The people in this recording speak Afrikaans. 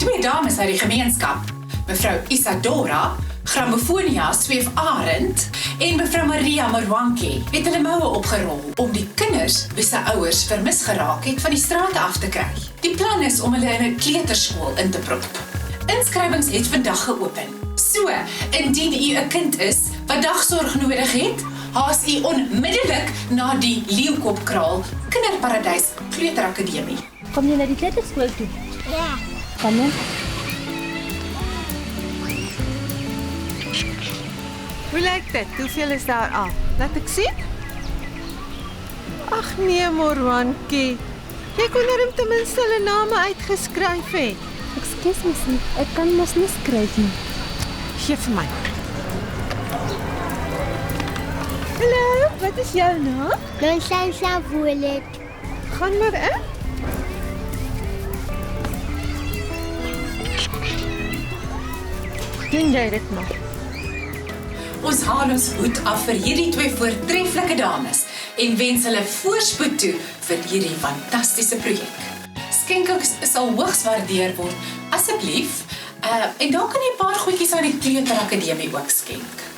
Twee dames uit die gemeenskap, mevrou Isadora, Grammofonia Sweef Arend en mevrou Maria Marwanke het hulle moue opgerol om die kinders wie se ouers vermis geraak het van die strate af te kry. Die plan is om hulle in 'n kleuterskool in te prop. Inskrywings het vandag geopen. So, indien u 'n kind is wat dagsorg nodig het, haas u onmiddellik na die Leeukopkraal Kinderparadys Kleuterakademie. Kom jy na die kleuterskool toe? Ja. Kom jy? Hoe lyk dit? Hoeveel is daar al? Laat ek sien. Ag nee, Marwanke. Jy kon net ten minste hulle name uitgeskryf het. Ekskuus my, ek kan mos nie skryf nie. Gee vir my. Hallo, wat is jou naam? Loisa Volet. Gaan maar in. Doen jy dit nog? Ons haal ons hoed af vir hierdie twee voortreffelike dames en wens hulle voorspoed toe vir hierdie fantastiese projek. Skenkings sal hoogs waardeer word, asseblief. En dan kan jy 'n paar goedjies aan die Kleuterakademie ook skenk.